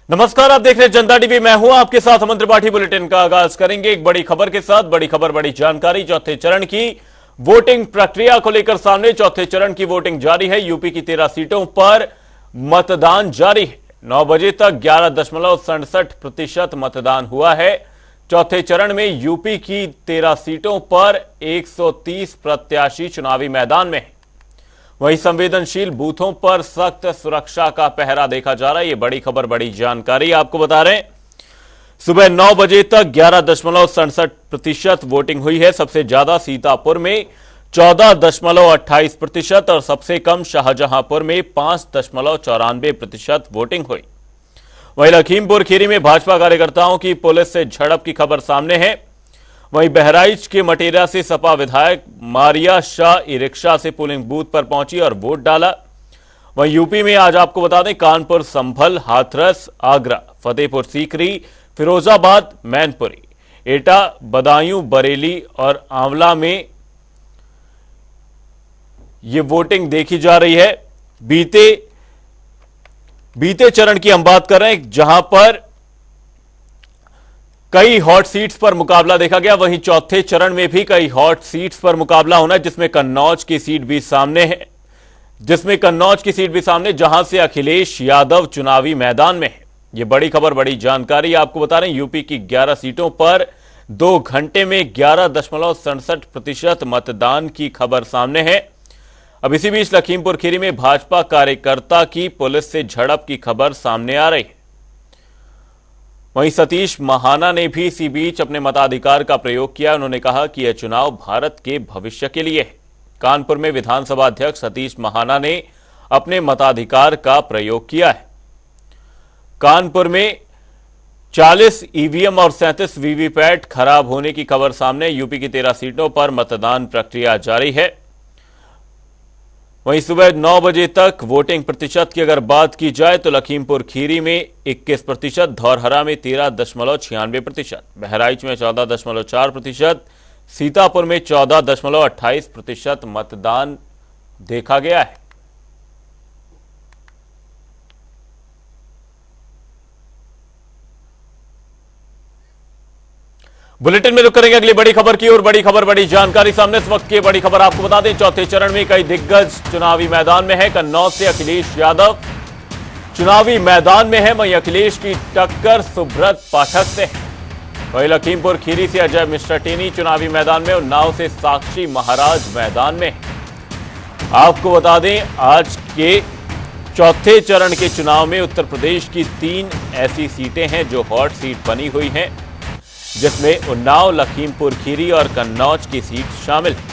नमस्कार, आप देख रहे हैं जनता टीवी। मैं हूं आपके साथ अमन त्रिपाठी। बुलेटिन का आगाज करेंगे एक बड़ी खबर के साथ। बड़ी खबर, बड़ी जानकारी। चौथे चरण की वोटिंग प्रक्रिया को लेकर सामने। चौथे चरण की वोटिंग जारी है। यूपी की 13 सीटों पर मतदान जारी है। 9 बजे तक 11.67% मतदान हुआ है। चौथे चरण में यूपी की 13 सीटों पर 130 प्रत्याशी चुनावी मैदान में है। वहीं संवेदनशील बूथों पर सख्त सुरक्षा का पहरा देखा जा रहा है। ये बड़ी खबर, बड़ी जानकारी आपको बता रहे हैं। सुबह 9 बजे तक 11.67% वोटिंग हुई है। सबसे ज्यादा सीतापुर में 14.28% और सबसे कम शाहजहांपुर में 5.94% वोटिंग हुई। वहीं लखीमपुर खीरी में भाजपा कार्यकर्ताओं की पुलिस से झड़प की खबर सामने है। वहीं बहराइच के मटेरिया से सपा विधायक मारिया शाह ई रिक्शा से पोलिंग बूथ पर पहुंची और वोट डाला। वहीं यूपी में आज आपको बता दें, कानपुर, संभल, हाथरस, आगरा, फतेहपुर सीकरी, फिरोजाबाद, मैनपुरी, एटा, बदायूं, बरेली और आंवला में ये वोटिंग देखी जा रही है। बीते चरण की हम बात कर रहे हैं, जहां पर कई हॉट सीट्स पर मुकाबला देखा गया। वहीं चौथे चरण में भी कई हॉट सीट्स पर मुकाबला होना है, जिसमें कन्नौज की सीट भी सामने है। जहां से अखिलेश यादव चुनावी मैदान में है। यह बड़ी खबर, बड़ी जानकारी आपको बता रहे हैं। यूपी की 11 सीटों पर 2 घंटे में 11.67% मतदान की खबर सामने है। अब इसी बीच लखीमपुर खीरी में भाजपा कार्यकर्ता की पुलिस से झड़प की खबर सामने आ रही है। वहीं सतीश महाना ने भी इसी बीच अपने मताधिकार का प्रयोग किया। उन्होंने कहा कि यह चुनाव भारत के भविष्य के लिए है। कानपुर में विधानसभा अध्यक्ष सतीश महाना ने अपने मताधिकार का प्रयोग किया है। कानपुर में 40 ईवीएम और 37 वीवीपैट खराब होने की खबर सामने। यूपी की 13 सीटों पर मतदान प्रक्रिया जारी है। वहीं सुबह 9 बजे तक वोटिंग प्रतिशत की अगर बात की जाए तो लखीमपुर खीरी में 21%, धौरहरा में 13.96%, बहराइच में 14.4%, सीतापुर में 14.28% मतदान देखा गया है। बुलेटिन में रुक करेंगे अगली बड़ी खबर की और बड़ी खबर, बड़ी जानकारी सामने। इस वक्त की बड़ी खबर आपको बता दें, चौथे चरण में कई दिग्गज चुनावी मैदान में है। कन्नौज से अखिलेश यादव चुनावी मैदान में है। वहीं अखिलेश की टक्कर सुब्रत पाठक से है। वहीं लखीमपुर खीरी से अजय मिश्रा टेनी चुनावी मैदान में, उन्नाव से साक्षी महाराज मैदान में। आपको बता दें, आज के चौथे चरण के चुनाव में उत्तर प्रदेश की 3 ऐसी सीटें हैं जो हॉट सीट बनी हुई हैं, जिसमें उन्नाव, लखीमपुर खीरी और कन्नौज की सीट शामिल है।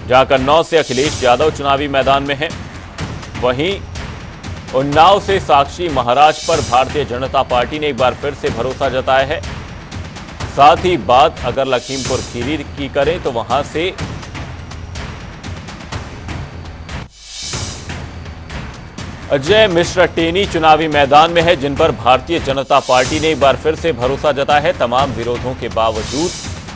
जहां कन्नौज से अखिलेश यादव चुनावी मैदान में है। वहीं उन्नाव से साक्षी महाराज पर भारतीय जनता पार्टी ने एक बार फिर से भरोसा जताया है। साथ ही बात अगर लखीमपुर खीरी की करें तो वहां से अजय मिश्रा टेनी चुनावी मैदान में है, जिन पर भारतीय जनता पार्टी ने एक बार फिर से भरोसा जताया है। तमाम विरोधों के बावजूद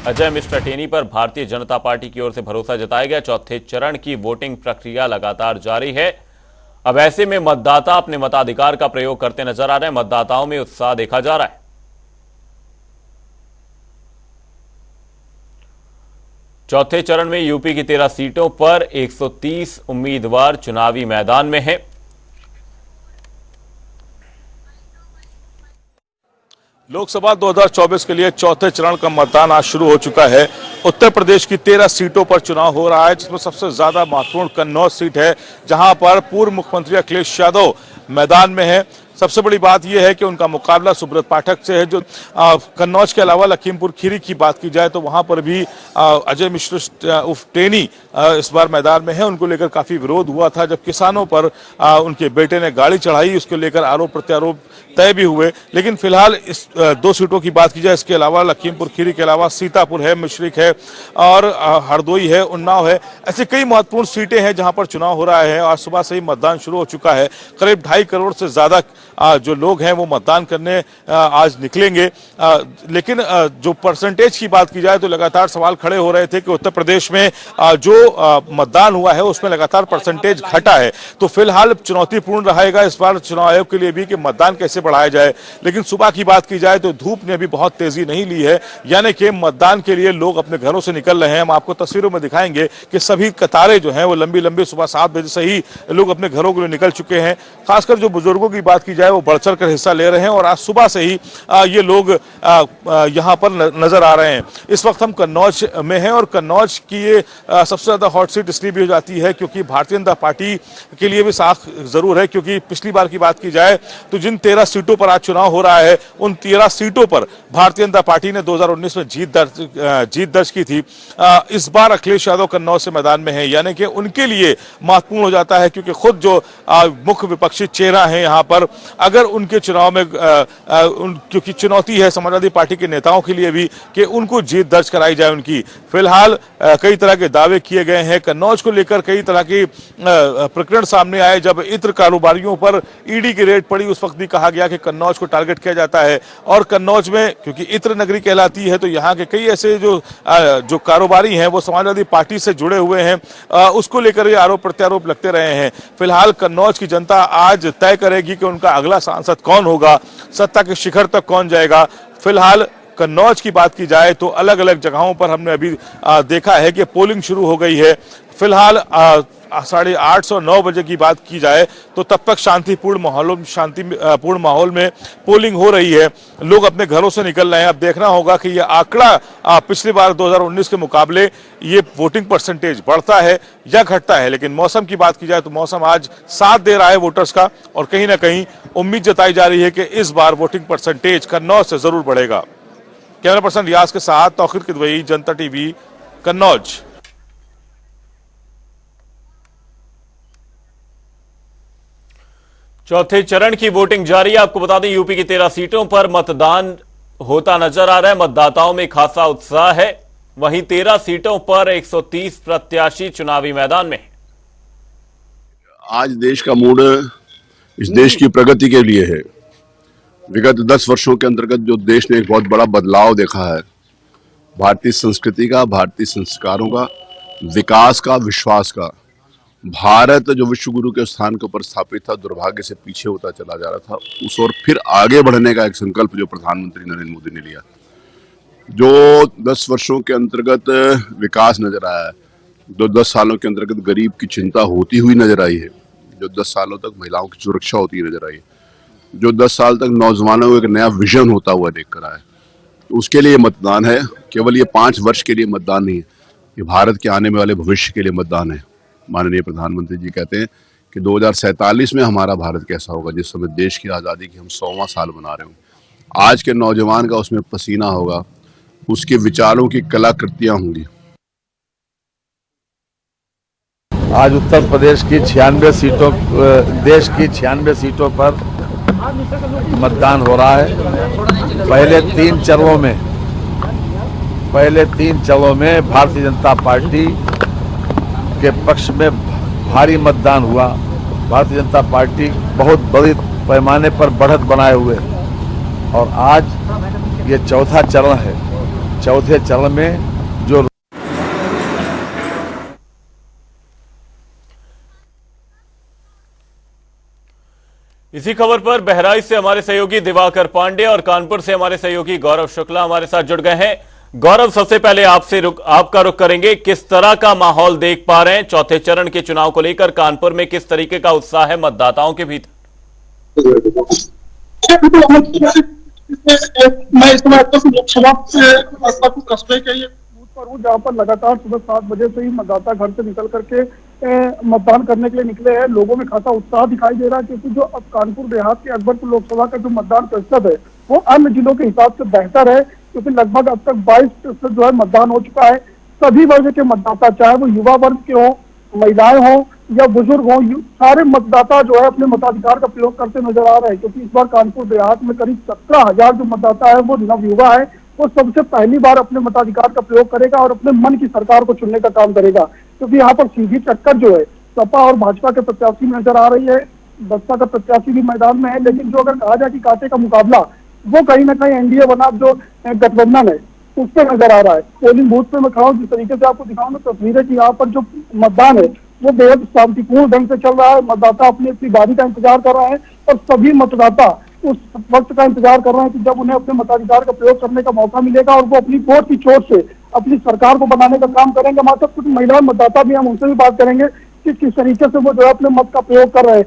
अजय मिश्रा टेनी पर भारतीय जनता पार्टी की ओर से भरोसा जताया गया। चौथे चरण की वोटिंग प्रक्रिया लगातार जारी है। अब ऐसे में मतदाता अपने मताधिकार का प्रयोग करते नजर आ रहे हैं। मतदाताओं में उत्साह देखा जा रहा है। चौथे चरण में यूपी की 13 सीटों पर 130 उम्मीदवार चुनावी मैदान में हैं। लोकसभा 2024 के लिए चौथे चरण का मतदान आज शुरू हो चुका है। उत्तर प्रदेश की 13 सीटों पर चुनाव हो रहा है, जिसमें सबसे ज्यादा महत्वपूर्ण कन्नौज सीट है, जहां पर पूर्व मुख्यमंत्री अखिलेश यादव मैदान में है। सबसे बड़ी बात यह है कि उनका मुकाबला सुब्रत पाठक से है। जो कन्नौज के अलावा लखीमपुर खीरी की बात की जाए तो वहां पर भी अजय मिश्रा उर्फ टेनी इस बार मैदान में है। उनको लेकर काफी विरोध हुआ था जब किसानों पर उनके बेटे ने गाड़ी चढ़ाई। उसको लेकर आरोप प्रत्यारोप तय भी हुए। लेकिन फिलहाल इस 2 सीटों की बात की जाए, इसके अलावा लखीमपुर खीरी के अलावा सीतापुर है, मिश्रिक है और हरदोई है, उन्नाव है। ऐसे कई महत्वपूर्ण सीटें हैं जहां पर चुनाव हो रहा है। आज सुबह से ही मतदान शुरू हो चुका है। करीब 2.5 करोड़ से ज्यादा जो लोग हैं वो मतदान करने आज निकलेंगे। लेकिन जो परसेंटेज की बात की जाए तो लगातार सवाल खड़े हो रहे थे कि उत्तर प्रदेश में जो मतदान हुआ है उसमें लगातार परसेंटेज घटा है। तो फिलहाल चुनौतीपूर्ण रहेगा इस बार चुनाव आयोग के लिए भी कि मतदान कैसे बढ़ाया जाए। लेकिन सुबह की बात की जाए तो धूप ने भी बहुत तेजी नहीं ली है, यानी कि मतदान के लिए लोग अपने घरों से निकल रहे हैं। हम आपको तस्वीरों में दिखाएंगे कि सभी कतारें जो हैं वो लंबी लंबी सुबह 7 बजे से ही लोग अपने घरों के लिए निकल चुके हैं। खासकर जो बुजुर्गों की बात की जाए वो बढ़ चढ़ कर हिस्सा ले रहे हैं और आज सुबह से ही ये लोग यहाँ पर नजर आ रहे हैं। इस वक्त हम कन्नौज में हैं और कन्नौज की ये सबसे ज्यादा हॉट सीट इसलिए भी हो जाती है क्योंकि भारतीय जनता पार्टी के लिए भी साख जरूर है, क्योंकि पिछली बार की बात की जाए तो जिन 13 सीटों पर आज चुनाव हो रहा है उन 13 सीटों पर भारतीय जनता पार्टी ने 2019 में जीत दर्ज की थी। इस बार अखिलेश यादव कन्नौज से मैदान में है, यानी कि उनके लिए महत्वपूर्ण हो जाता है क्योंकि खुद जो मुख्य विपक्षी चेहरा है यहाँ पर, अगर उनके चुनाव में क्योंकि चुनौती है समाजवादी पार्टी के नेताओं के लिए भी कि उनको जीत दर्ज कराई जाए उनकी। फिलहाल कई तरह के दावे किए गए हैं कन्नौज को लेकर, कई तरह के प्रकरण सामने आए। जब इत्र कारोबारियों पर ईडी की रेड पड़ी उस वक्त भी कहा गया कि कन्नौज को टारगेट किया जाता है और कन्नौज में क्योंकि इत्र नगरी कहलाती है तो यहाँ के कई ऐसे जो कारोबारी हैं वो समाजवादी पार्टी से जुड़े हुए हैं, उसको लेकर ये आरोप प्रत्यारोप लगते रहे हैं। फिलहाल कन्नौज की जनता आज तय करेगी कि उनका अगला सांसद कौन होगा, सत्ता के शिखर तक कौन जाएगा। फिलहाल कन्नौज की बात की जाए तो अलग अलग जगहों पर हमने अभी देखा है कि पोलिंग शुरू हो गई है। फिलहाल 8:30 और 9 बजे की बात की जाए तो तब तक शांतिपूर्ण माहौल में पोलिंग हो रही है, लोग अपने घरों से निकल रहे हैं। अब देखना होगा कि यह आंकड़ा पिछली बार 2019 के मुकाबले ये वोटिंग परसेंटेज बढ़ता है या घटता है। लेकिन मौसम की बात की जाए तो मौसम आज साथ दे रहा है वोटर्स का और कहीं ना कहीं उम्मीद जताई जा रही है कि इस बार वोटिंग परसेंटेज कन्नौज से जरूर बढ़ेगा। कैमरा पर्सन रियाज के साथ तौकीर किदवई, जनता टीवी, कन्नौज। चौथे चरण की वोटिंग जारी है। आपको बता दें यूपी की 13 सीटों पर मतदान होता नजर आ रहा है। मतदाताओं में खासा उत्साह है। वहीं 13 सीटों पर 130 प्रत्याशी चुनावी मैदान में। आज देश का मूड इस देश की प्रगति के लिए है। विगत 10 वर्षों के अंतर्गत जो देश ने एक बहुत बड़ा बदलाव देखा है, भारतीय संस्कृति का, भारतीय संस्कारों का, विकास का, विश्वास का। भारत जो विश्व गुरु के स्थान के ऊपर स्थापित था, दुर्भाग्य से पीछे होता चला जा रहा था, उस ओर फिर आगे बढ़ने का एक संकल्प जो प्रधानमंत्री नरेंद्र मोदी ने लिया, जो 10 वर्षों के अंतर्गत विकास नजर आया है, जो 10 सालों के अंतर्गत गरीब की चिंता होती हुई नजर आई है, जो 10 सालों तक महिलाओं की सुरक्षा होती हुई नजर आई है, जो 10 साल तक नौजवानों को एक नया विजन होता हुआ देख कर आया, तो उसके लिए मतदान है। केवल ये 5 वर्ष के लिए मतदान नहीं है, ये भारत के आने वाले भविष्य के लिए मतदान है। माननीय प्रधानमंत्री जी कहते हैं कि 2047 में हमारा भारत कैसा होगा, जिस समय देश की आज़ादी की हम 100वां साल मना रहे होंगे। आज के नौजवान का उसमें पसीना होगा, उसके विचारों की कलाकृतियां होंगी। आज उत्तर प्रदेश की 96 सीटों, देश की 96 सीटों पर मतदान हो रहा है। पहले तीन चरणों में भारतीय जनता पार्टी के पक्ष में भारी मतदान हुआ। भारतीय जनता पार्टी बहुत बड़ी पैमाने पर बढ़त बनाए हुए और आज ये चौथा चरण है। चौथे चरण में जो इसी खबर पर बहराइच से हमारे सहयोगी दिवाकर पांडे और कानपुर से हमारे सहयोगी गौरव शुक्ला हमारे साथ जुड़ गए हैं। गौरव, सबसे पहले आपका रुख करेंगे, किस तरह का माहौल देख पा रहे हैं चौथे चरण के चुनाव को लेकर? कानपुर में किस तरीके का उत्साह है मतदाताओं के भीतर? मैं इस समय लोकसभा कस्बे के ये बूथ पर हूँ जहाँ पर लगातार सुबह 7 बजे से ही मतदाता घर से निकल करके मतदान करने के लिए निकले हैं। लोगों में खासा उत्साह दिखाई दे रहा है क्योंकि जो अब कानपुर देहात के अकबरपुर लोकसभा का जो मतदान प्रतिशत है वो अन्य जिलों के हिसाब से बेहतर है, क्योंकि लगभग अब तक 22% जो है मतदान हो चुका है। सभी वर्ग के मतदाता, चाहे वो युवा वर्ग के हों, महिलाएं हों या बुजुर्ग हों, सारे मतदाता जो है अपने मताधिकार का प्रयोग करते नजर आ रहे हैं। क्योंकि इस बार कानपुर देहात में करीब 17,000 जो मतदाता है वो नवयुवा है, वो सबसे पहली बार अपने मताधिकार का प्रयोग करेगा और अपने मन की सरकार को चुनने का काम करेगा। क्योंकि यहाँ पर सीधी टक्कर जो है सपा और भाजपा के प्रत्याशी में नजर आ रही है। बसपा का प्रत्याशी भी मैदान में है, लेकिन जो अगर कहा जाए कि कांटे का मुकाबला, वो कहीं ना कहीं एनडीए बनाम जो गठबंधन है उस पर नजर आ रहा है। पोलिंग बूथ पे मैं खड़ा हूँ, जिस तरीके से आपको दिखाऊं ना तस्वीरें की यहाँ पर जो मतदान है वो बेहद शांतिपूर्ण ढंग से चल रहा है। मतदाता अपनी अपनी बारी का इंतजार कर रहा है और सभी मतदाता उस वक्त का इंतजार कर रहे हैं कि जब उन्हें अपने मताधिकार का प्रयोग करने का मौका मिलेगा और वो अपनी वोट की चोट से अपनी सरकार को बनाने का काम करेंगे। हमारे साथ कुछ महिला मतदाता भी, हम उनसे भी बात करेंगे कि किस तरीके से वो जो है अपने मत का प्रयोग कर रहे हैं।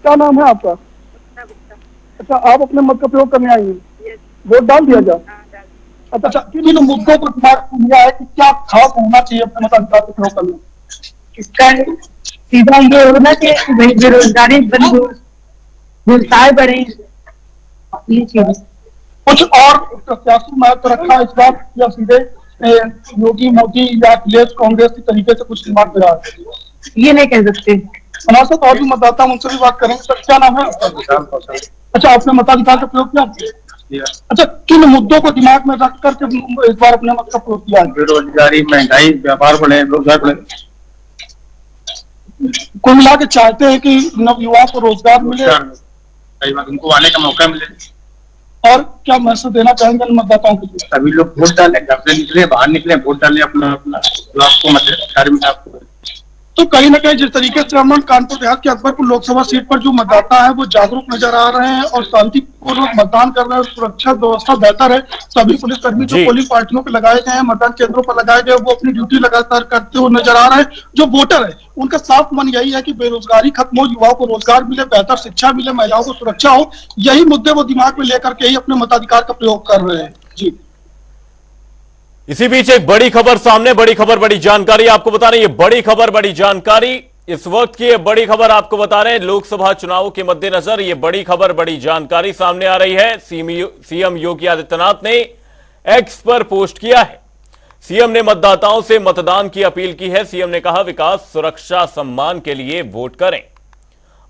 क्या नाम है आपका? अच्छा, आप अपने मत का प्रयोग करने आई हैं, वोट डाल दिया जाए। अच्छा, किन मुद्दों को दिमाग में लिया है कि क्या खास होना चाहिए अपने मताधिकार का प्रयोग करने? इसका सीधा ये होना चाहिए भाई बेरोजगारी बंद हो, व्यवसाय बढ़े, ये चीज। कुछ और प्रत्याशी महत्व रखा इस बार या सीधे योगी मोदी या अखिलेश कांग्रेस के तरीके से कुछ दिमाग में रहा है? ये नहीं कह सकते। हमारे साथ और भी मतदाता, उनसे भी बात करेंगे। सर, क्या नाम है आपका? अच्छा, आपने मताधिकार का प्रयोग किया? अच्छा, किन मुद्दों को दिमाग में रख करके इस बार अपने मत का प्रयोग किया? बेरोजगारी, महंगाई, व्यापार बढ़े, रोजगार बढ़े। कुल मिला के चाहते हैं कि नवयुवाओं को रोजगार मिले, कई बार उनको आने का मौका मिले। और क्या मैसेज देना चाहेंगे इन मतदाताओं के लिए? सभी लोग वोट डालें, घर से निकले, बाहर निकले, वोट डालें, अपना अपना आपको मताधिकार में आपको। तो कहीं ना कहीं जिस तरीके से हम कानपुर देहात के अकबरपुर लोकसभा सीट पर जो मतदाता है वो जागरूक नजर आ रहे हैं और शांतिपूर्वक मतदान कर रहे हैं। सुरक्षा व्यवस्था बेहतर है। सभी पुलिसकर्मी जो पोलिंग पार्टियों पे लगाए गए हैं, मतदान केंद्रों पर लगाए गए, वो अपनी ड्यूटी लगातार करते हुए नजर आ रहे हैं। जो वोटर है उनका साफ मन यही है कि बेरोजगारी खत्म हो, युवाओं को रोजगार मिले, बेहतर शिक्षा मिले, महिलाओं को सुरक्षा हो। यही मुद्दे वो दिमाग में लेकर के ही अपने मताधिकार का प्रयोग कर रहे हैं। जी, इसी बीच एक बड़ी खबर सामने, बड़ी खबर बड़ी जानकारी आपको बता रहे हैं। ये बड़ी खबर बड़ी जानकारी इस वक्त की, ये बड़ी खबर आपको बता रहे हैं लोकसभा चुनावों के मद्देनजर ये बड़ी खबर बड़ी जानकारी सामने आ रही है। सीएम योगी आदित्यनाथ ने एक्स पर पोस्ट किया है। सीएम ने मतदाताओं से मतदान की अपील की है। सीएम ने कहा, विकास, सुरक्षा, सम्मान के लिए वोट करें।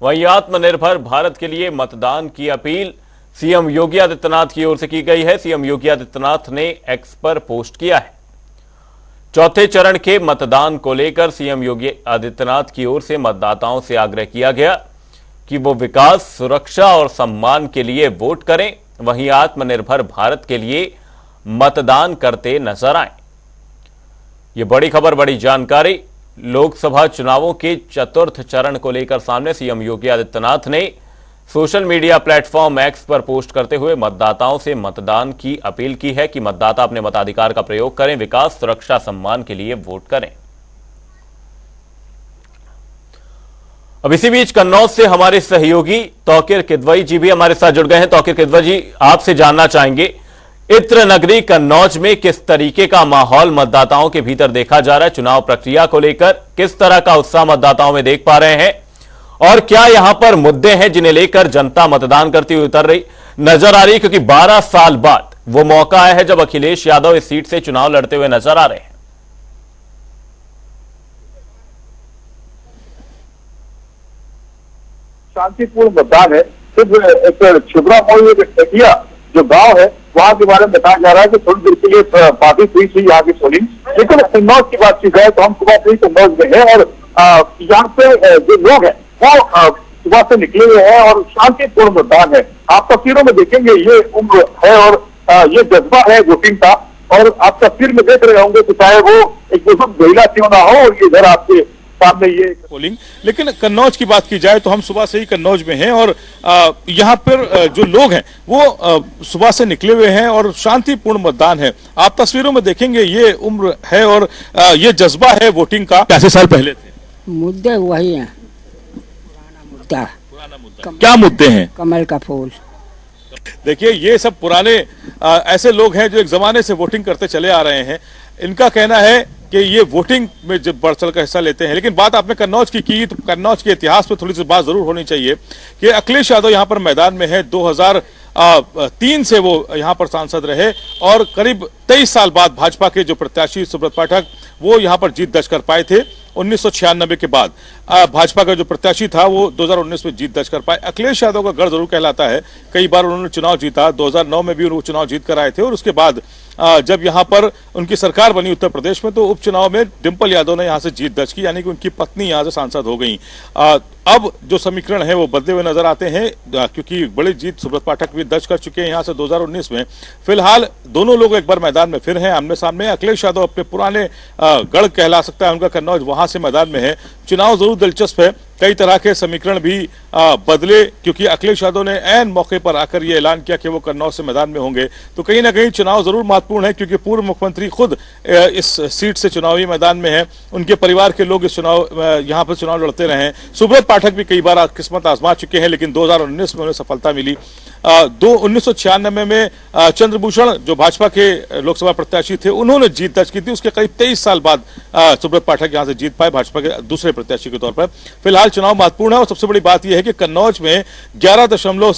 वहीं आत्मनिर्भर भारत के लिए मतदान की अपील सीएम योगी आदित्यनाथ की ओर से की गई है। सीएम योगी आदित्यनाथ ने एक्स पर पोस्ट किया है। चौथे चरण के मतदान को लेकर सीएम योगी आदित्यनाथ की ओर से मतदाताओं से आग्रह किया गया कि वो विकास, सुरक्षा और सम्मान के लिए वोट करें। वहीं आत्मनिर्भर भारत के लिए मतदान करते नजर आए। ये बड़ी खबर बड़ी जानकारी लोकसभा चुनावों के चतुर्थ चरण को लेकर सामने। सीएम योगी आदित्यनाथ ने सोशल मीडिया प्लेटफॉर्म एक्स पर पोस्ट करते हुए मतदाताओं से मतदान की अपील की है कि मतदाता अपने मताधिकार का प्रयोग करें, विकास, सुरक्षा, सम्मान के लिए वोट करें। अब इसी बीच कन्नौज से हमारे सहयोगी तौकीर किदवई जी भी हमारे साथ जुड़ गए हैं। तौकीर किदवई जी, आपसे जानना चाहेंगे, इत्र नगरी कन्नौज में किस तरीके का माहौल मतदाताओं के भीतर देखा जा रहा है? चुनाव प्रक्रिया को लेकर किस तरह का उत्साह मतदाताओं में देख पा रहे हैं और क्या यहां पर मुद्दे हैं जिन्हें लेकर जनता मतदान करती हुई उतर रही नजर आ रही है? क्योंकि 12 साल बाद वो मौका आया है जब अखिलेश यादव इस सीट से चुनाव लड़ते हुए नजर आ रहे हैं। शांतिपूर्ण मतदान है। सिर्फ एक छिबरा मोड़ टेकिया जो गांव है वहां के बारे में बताया जा रहा है कि थोड़ी देर के लिए बाकी हुई थी यहाँ की पोलिंग। लेकिन कन्नौज की बात की जाए तो हम सुबह से ही कन्नौज में है और यहाँ पे जो लोग हैं वो सुबह से निकले हुए हैं और शांतिपूर्ण मतदान है। आप तस्वीरों में देखेंगे ये उम्र है और ये जज्बा है वोटिंग का। और आप तस्वीर में देख रहे होंगे कि चाहे वो एक बुजुर्ग महिला क्यों ना हो, और ये इधर आपके सामने ये पोलिंग। लेकिन कन्नौज की बात की जाए तो हम सुबह से ही कन्नौज में हैं और यहाँ पर जो लोग हैं वो सुबह से निकले हुए हैं और शांतिपूर्ण मतदान है। आप तस्वीरों में देखेंगे ये उम्र है और ये जज्बा है वोटिंग का। कैसे साल पहले थे? मुद्दे वही हैं। पुराना मुद्दा क्या मुद्दे हैं? कमल का फूल। देखिए, ये सब पुराने ऐसे लोग हैं जो एक जमाने से वोटिंग करते चले आ रहे हैं। इनका कहना है कि ये वोटिंग में जब बढ़ चढ़ कर हिस्सा लेते हैं। लेकिन बात आपने कन्नौज की तो कन्नौज के इतिहास पे थोड़ी सी बात जरूर होनी चाहिए कि अखिलेश यादव यहाँ पर मैदान में है। 2003 से वो यहाँ पर सांसद रहे और करीब 23 साल बाद भाजपा के जो प्रत्याशी सुब्रत पाठक वो यहाँ पर जीत दर्ज कर पाए थे 1996 के बाद। भाजपा का जो प्रत्याशी था वो 2019 में जीत दर्ज कर पाए। अखिलेश यादव का गढ़ जरूर कहलाता है, कई बार उन्होंने चुनाव जीता, 2009 में भी वो चुनाव जीत कर आए थे और उसके बाद जब यहां पर उनकी सरकार बनी उत्तर प्रदेश में तो उपचुनाव में डिंपल यादव ने यहां से जीत दर्ज की, यानी कि उनकी पत्नी यहां से सांसद हो गई। अब जो समीकरण है वो बदले हुए नजर आते हैं, क्योंकि बड़ी जीत सुब्रत पाठक भी दर्ज कर चुके हैं यहां से 2019 में। फिलहाल दोनों लोग एक बार मैदान में फिर हैं आमने सामने। अखिलेश यादव अपने पुराने गढ़ कहला सकता है उनका कन्नौज, वहां से मैदान में है। चुनाव जरूर दिलचस्प है, कई तरह के समीकरण भी बदले, क्योंकि अखिलेश यादव ने ऐन मौके पर आकर यह ऐलान किया कि वो कन्नौज से मैदान में होंगे, तो कहीं ना कहीं चुनाव जरूर महत्वपूर्ण है, क्योंकि पूर्व मुख्यमंत्री खुद इस सीट से चुनावी मैदान में है, उनके परिवार के लोग इस चुनाव यहां पर चुनाव लड़ते रहे हैं। सुब्रत पाठक भी कई बार किस्मत आजमा चुके हैं, लेकिन 2019 में उन्हें सफलता मिली। 1996 में चंद्रभूषण जो भाजपा के लोकसभा प्रत्याशी थे, उन्होंने जीत दर्ज की थी। उसके करीब 23 साल बाद सुब्रत पाठक यहां से जीत पाए भाजपा के दूसरे प्रत्याशी के तौर पर। फिलहाल चुनाव महत्वपूर्ण है और सबसे बड़ी बात यह है कि कन्नौज में 11%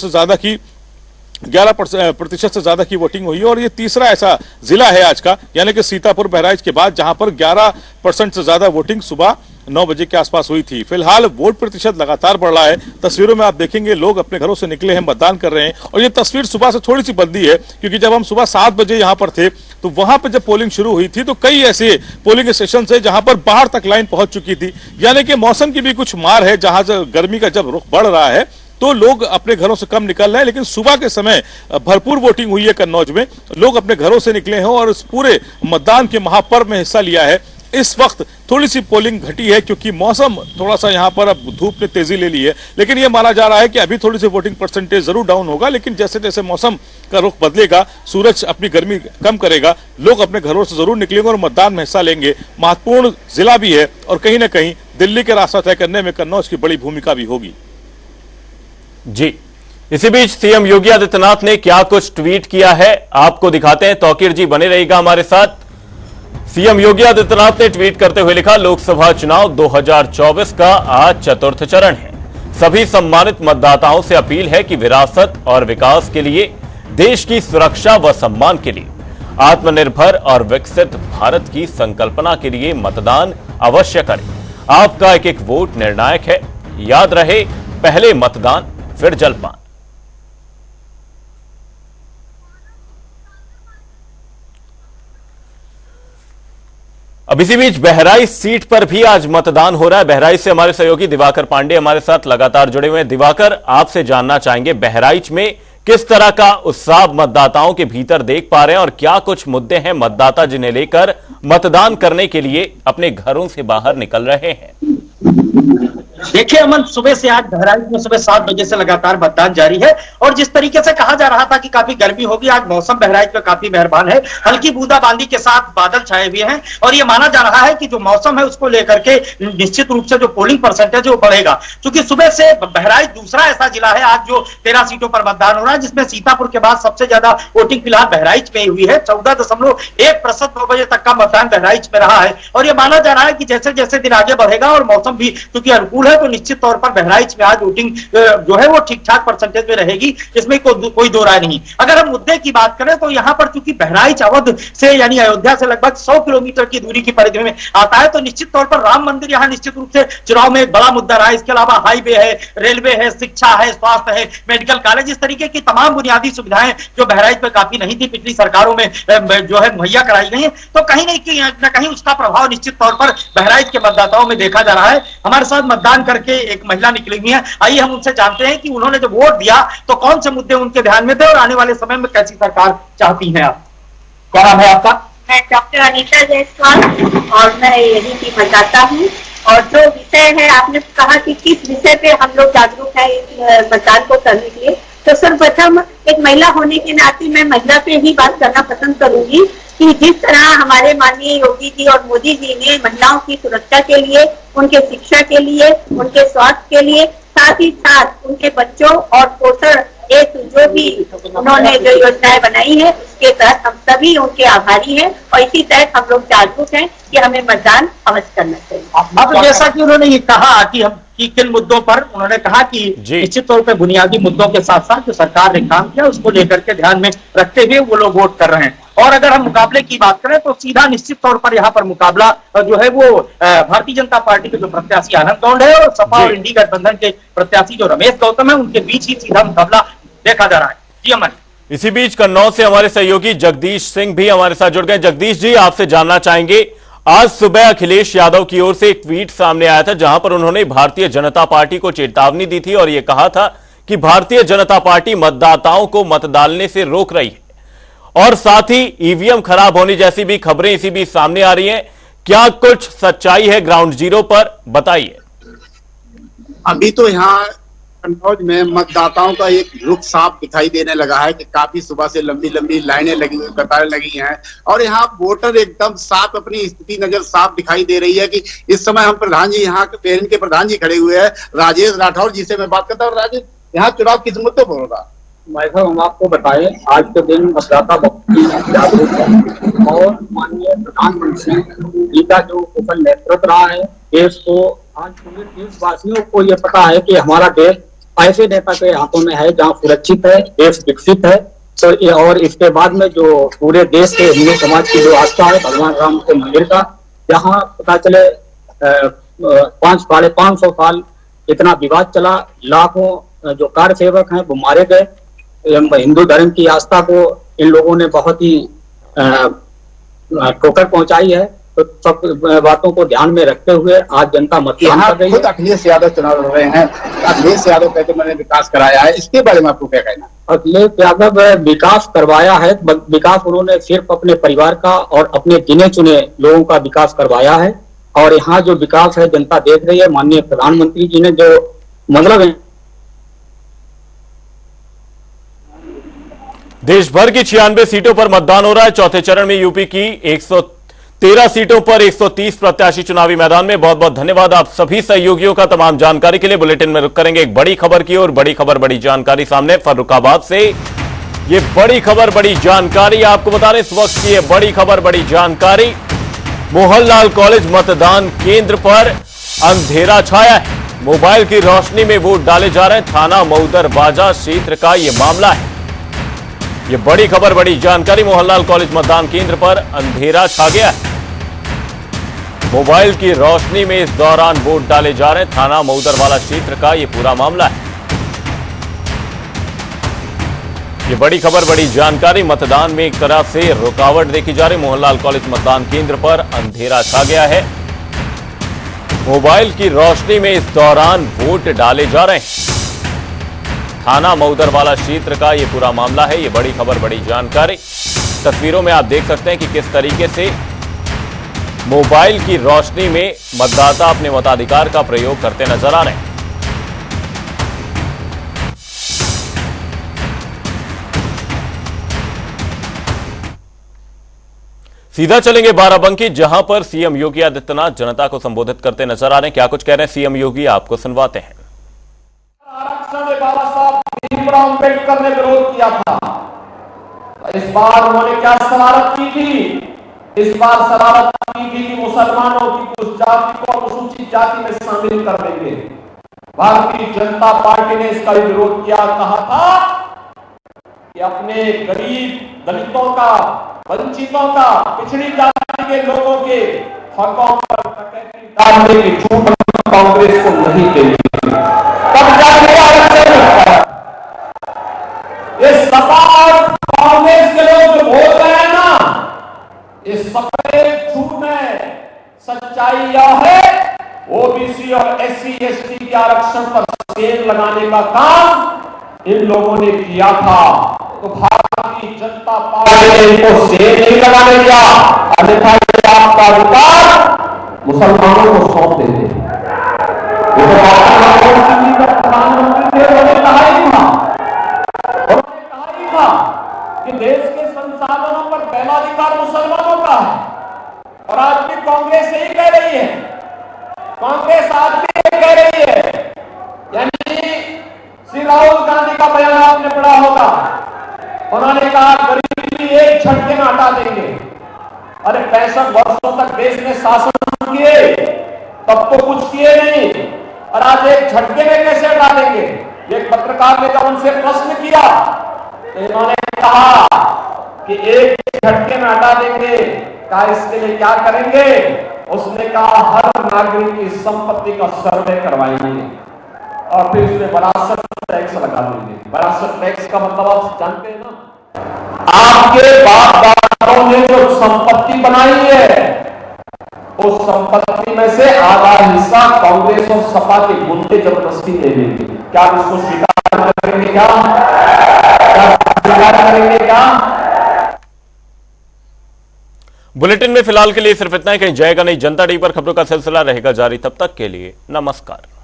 से ज्यादा की वोटिंग हुई है और ये तीसरा ऐसा जिला है आज का, यानी कि सीतापुर बहराइच के बाद, जहां पर 11% से ज्यादा वोटिंग सुबह 9 बजे के आसपास हुई थी। फिलहाल वोट प्रतिशत लगातार बढ़ रहा है। तस्वीरों में आप देखेंगे लोग अपने घरों से निकले हैं, मतदान कर रहे हैं। और ये तस्वीर सुबह से थोड़ी सी बदली है, क्योंकि जब हम सुबह 7 बजे यहां पर थे तो वहां पर जब पोलिंग शुरू हुई थी तो कई ऐसे पोलिंग स्टेशन है जहां पर बाहर तक लाइन पहुंच चुकी थी। यानी कि मौसम की भी कुछ मार है, जहां से गर्मी का जब रुख बढ़ रहा है तो लोग अपने घरों से कम निकल रहे हैं, लेकिन सुबह के समय भरपूर वोटिंग हुई है कन्नौज में। लोग अपने घरों से निकले हैं और इस पूरे मतदान के महापर्व में हिस्सा लिया है। इस वक्त थोड़ी सी पोलिंग घटी है, क्योंकि मौसम थोड़ा सा यहां पर अब धूप ने तेजी ले ली है, लेकिन यह माना जा रहा है कि अभी थोड़ी सी वोटिंग परसेंटेज जरूर डाउन होगा। लेकिन जैसे जैसे मौसम का रुख बदलेगा, सूरज अपनी गर्मी कम करेगा, लोग अपने घरों से जरूर निकलेंगे और मतदान में हिस्सा लेंगे। महत्वपूर्ण जिला भी है और कहीं ना कहीं दिल्ली के रास्ता तय करने में कन्नौज की बड़ी भूमिका भी होगी। जी, इसी बीच सीएम योगी आदित्यनाथ ने क्या कुछ ट्वीट किया है आपको दिखाते हैं। तौकीर जी बने रहिएगा हमारे साथ। सीएम योगी आदित्यनाथ ने ट्वीट करते हुए लिखा, लोकसभा चुनाव 2024 का आज चतुर्थ चरण है। सभी सम्मानित मतदाताओं से अपील है कि विरासत और विकास के लिए, देश की सुरक्षा व सम्मान के लिए, आत्मनिर्भर और विकसित भारत की संकल्पना के लिए मतदान अवश्य करें। आपका एक एक वोट निर्णायक है। याद रहे, पहले मतदान फिर जलपान। अब इसी बीच बहराइच सीट पर भी आज मतदान हो रहा है। बहराइच से हमारे सहयोगी दिवाकर पांडे हमारे साथ लगातार जुड़े हुए हैं। दिवाकर, आपसे जानना चाहेंगे बहराइच में किस तरह का उत्साह मतदाताओं के भीतर देख पा रहे हैं और क्या कुछ मुद्दे हैं मतदाता जिन्हें लेकर मतदान करने के लिए अपने घरों से बाहर निकल रहे हैं। देखिए अमन, सुबह से आज बहराइच में सुबह 7 बजे से लगातार मतदान जारी है और जिस तरीके से कहा जा रहा था कि काफी गर्मी होगी, आज मौसम बहराइच में काफी मेहरबान है। हल्की बूंदाबांदी के साथ बादल छाए हुए हैं और ये माना जा रहा है कि जो मौसम है उसको लेकर के निश्चित रूप से जो पोलिंग परसेंटेज है वो बढ़ेगा, क्योंकि सुबह से बहराइच दूसरा ऐसा जिला है आज जो 13 सीटों पर मतदान हो रहा है, जिसमें सीतापुर के बाद सबसे ज्यादा वोटिंग फिलहाल बहराइच में हुई है। 14.1% 9 बजे तक का मतदान बहराइच में रहा है और यह माना जा रहा है कि जैसे जैसे दिन आगे बढ़ेगा और मौसम भी क्योंकि अनुकूल है तो निश्चित तौर पर बहराइच में आज वोटिंग जो है वो ठीक ठाक परसेंटेज में रहेगी, इसमें कोई दो राय नहीं। अगर हम मुद्दे की बात करें तो यहां पर चूंकि बहराइच अवध से यानी अयोध्या से लगभग 100 किलोमीटर की दूरी की परिधि में आता है, तो निश्चित तौर पर राम मंदिर यहां निश्चित रूप से चुनाव में एक बड़ा मुद्दा रहा है। इसके अलावा हाईवे है, रेलवे है, शिक्षा है, स्वास्थ्य है, मेडिकल कॉलेज, इस तरीके की तमाम बुनियादी सुविधाएं जो बहराइच में काफी नहीं थी, पिछली सरकारों में जो है मुहैया कराई गई है, तो कहीं न कहीं उसका प्रभाव निश्चित तौर पर बहराइच के मतदाताओं में देखा जा रहा है। हमारे साथ मतदान करके एक महिला निकली हुई है, आइए हम उनसे जानते हैं कि उन्होंने जब वोट दिया तो कौन से मुद्दे उनके ध्यान में थे और आने वाले समय में कैसी सरकार चाहती हैं आप। क्या नाम है आपका? मैं डॉक्टर अनीता जायसवाल और मैं यही की मतदाता हूँ। और जो विषय है, आपने कहा कि किस विषय पे हम लोग जागरूक है इस मतदान को करने के लिए, तो सर्वप्रथम एक महिला होने के नाते मैं महिला पे ही बात करना पसंद करूंगी कि जिस तरह हमारे माननीय योगी जी और मोदी जी ने महिलाओं की सुरक्षा के लिए, उनके शिक्षा के लिए, उनके स्वास्थ्य के लिए, साथ ही साथ उनके बच्चों और पोषण एक जो भी उन्होंने जो योजनाएं बनाई है उसके तहत हम सभी उनके आभारी हैं और इसी तहत हम लोग जागरूक हैं कि हमें मतदान अवश्य करना चाहिए। अब जैसा कि उन्होंने ये कहा कि किन मुद्दों पर, उन्होंने कहा कि निश्चित तौर पर बुनियादी मुद्दों के साथ साथ जो सरकार ने काम किया उसको लेकर के ध्यान में रखते हुए वो लोग वोट कर रहे हैं और अगर हम मुकाबले की बात करें तो सीधा निश्चित तौर पर यहाँ पर मुकाबला जो है वो भारतीय जनता पार्टी के जो प्रत्याशी आनंद गौंड है और सपा और इंडी गठबंधन के प्रत्याशी जो रमेश गौतम है उनके बीच ही सीधा मुकाबला देखा जा रहा है। जी अमन। इसी बीच कन्नौज से हमारे सहयोगी जगदीश सिंह भी हमारे साथ जुड़ गए। जगदीश जी, आपसे जानना चाहेंगे, आज सुबह अखिलेश यादव की ओर से एक ट्वीट सामने आया था जहां पर उन्होंने भारतीय जनता पार्टी को चेतावनी दी थी और यह कहा था कि भारतीय जनता पार्टी मतदाताओं को मत डालने से रोक रही है और साथ ही ईवीएम खराब होने जैसी भी खबरें इसी बीच सामने आ रही हैं। क्या कुछ सच्चाई है ग्राउंड जीरो पर, बताइए। अभी तो यहाँ कन्नौज में मतदाताओं का एक रुख साफ दिखाई देने लगा है कि काफी सुबह से लंबी लंबी लाइनें लगी हुई, कतारें लगी हैं और यहाँ वोटर एकदम साफ अपनी स्थिति नजर साफ दिखाई दे रही है कि इस समय हम प्रधान जी यहाँ पेरेंट के प्रधान जी खड़े हुए हैं, राजेश राठौर जी से मैं बात करता हूँ। राजेश, यहाँ चुनाव किस मुद्दे पर होगा? भाई साहब, हम आपको बताएं, आज के दिन मतदाता बहुत जागरूक है और माननीय प्रधानमंत्री जी का जो कुशल नेतृत्व रहा है देश को, आज पूरे देशवासियों को ये पता है कि हमारा देश ऐसे नेता के हाथों में है जहाँ सुरक्षित है, देश विकसित है। तो और इसके बाद में जो पूरे देश के हिंदू समाज की जो आस्था है भगवान राम के मंदिर का, जहाँ पता चले 500-550 साल इतना विवाद चला, लाखों जो कार सेवक हैं वो मारे गए। हिंदू धर्म की आस्था को इन लोगों ने बहुत ही ठोकर पहुंचाई है। तो सब बातों को ध्यान में रखते हुए आज जनता मतदान कर रही है। खुद अखिलेश यादव चुनाव लड़ रहे हैं, अखिलेश यादव कहते मैंने विकास कराया है, इसके बारे में आपको क्या कहना? अखिलेश यादव विकास करवाया है, विकास उन्होंने सिर्फ अपने परिवार का और अपने गिने चुने लोगों का विकास करवाया है और यहाँ जो विकास है जनता देख रही है। माननीय प्रधानमंत्री जी ने जो मतलब देश भर की 96 सीटों पर मतदान हो रहा है। चौथे चरण में यूपी की 113 सीटों पर 130 प्रत्याशी चुनावी मैदान में। बहुत बहुत धन्यवाद आप सभी सहयोगियों का तमाम जानकारी के लिए। बुलेटिन में रुक करेंगे एक बड़ी खबर की ओर। बड़ी खबर, बड़ी जानकारी सामने फर्रुखाबाद से। ये बड़ी खबर, बड़ी जानकारी आपको बता रहे इस वक्त की ये बड़ी खबर, बड़ी जानकारी। मोहनलाल कॉलेज मतदान केंद्र पर अंधेरा छाया है। मोबाइल की रोशनी में वोट डाले जा रहे हैं। थाना मऊदर बाजा क्षेत्र का यह मामला है। ये बड़ी खबर, बड़ी जानकारी। मोहनलाल कॉलेज मतदान केंद्र पर अंधेरा छा गया है। मोबाइल की रोशनी में इस दौरान वोट डाले जा रहे हैं। थाना मऊदर वाला क्षेत्र का ये पूरा मामला है। ये बड़ी खबर, बड़ी जानकारी। मतदान में एक तरह से रुकावट देखी जा रही। मोहनलाल कॉलेज मतदान केंद्र पर अंधेरा छा गया है। मोबाइल की रोशनी में इस दौरान वोट डाले जा रहे हैं। थाना मऊदर वाला क्षेत्र का यह पूरा मामला है। यह बड़ी खबर, बड़ी जानकारी। तस्वीरों में आप देख सकते हैं कि किस तरीके से मोबाइल की रोशनी में मतदाता अपने मताधिकार का प्रयोग करते नजर आ रहे हैं। सीधा चलेंगे बाराबंकी, जहां पर सीएम योगी आदित्यनाथ जनता को संबोधित करते नजर आ रहे हैं। क्या कुछ कह रहे हैं सीएम योगी, आपको सुनवाते हैं। बाबा साहब भीमराव अम्बेडकर ने विरोध किया था। इस बार उन्होंने क्या शरारत की थी? इस बार शरारत की थी कि मुसलमानों की कुछ जाति को अनुसूचित जाति में शामिल कर देंगे। भारतीय जनता पार्टी ने इसका विरोध किया, कहा था कि अपने गरीब दलितों का, वंचितों का, पिछड़ी जाति के लोगों के हकों पर डकैती डालने की छूट कांग्रेस को नहीं देगी। तब जाके ये सपा और कांग्रेस के लोग जो बोल रहे हैं ना, इस सफेद झूठ में सच्चाई यह है ओबीसी और एससी एसटी के आरक्षण पर सेल लगाने का काम इन लोगों ने किया था। तो भारतीय जनता पार्टी ने इनको सेल नहीं लगाने दिया, अन्यथा आपका अधिकार मुसलमानों को सौंप देते। प्रधानमंत्री ने कहा ही था, उन्होंने कहा ही था कि देश के संसाधनों पर पहला अधिकार मुसलमानों का है। और आज भी कांग्रेस यही कह रही है, कांग्रेस आज भी यही कह रही है। यानी श्री राहुल गांधी का बयान आपने पढ़ा होगा, उन्होंने कहा गरीबी एक झटके में हटा देंगे। अरे 65 वर्षों तक देश में शासन किए, तब तो कुछ किए नहीं, और आज एक झटके में कैसे हटा देंगे? एक पत्रकार ने जब उनसे प्रश्न किया तो इन्होंने कहा कि एक झटके में हटा देंगे। कहा इसके लिए क्या करेंगे? उसने कहा हर नागरिक की संपत्ति का सर्वे करवाएंगे और फिर उसमें विरासत टैक्स लगा देंगे। विरासत टैक्स का मतलब आप जानते हैं ना, आपके बाप दादाओं ने जो संपत्ति बनाई है उस संपत्ति में से आधा हिस्सा कांग्रेस और सपा के गुंडे जबरदस्ती ले लेंगे। क्या आप इसको स्वीकार करेंगे? क्या स्वीकार करेंगे? क्या? बुलेटिन में फिलहाल के लिए सिर्फ इतना ही। कहीं जाएगा नहीं जनता डी पर खबरों का सिलसिला रहेगा जारी। तब तक के लिए नमस्कार।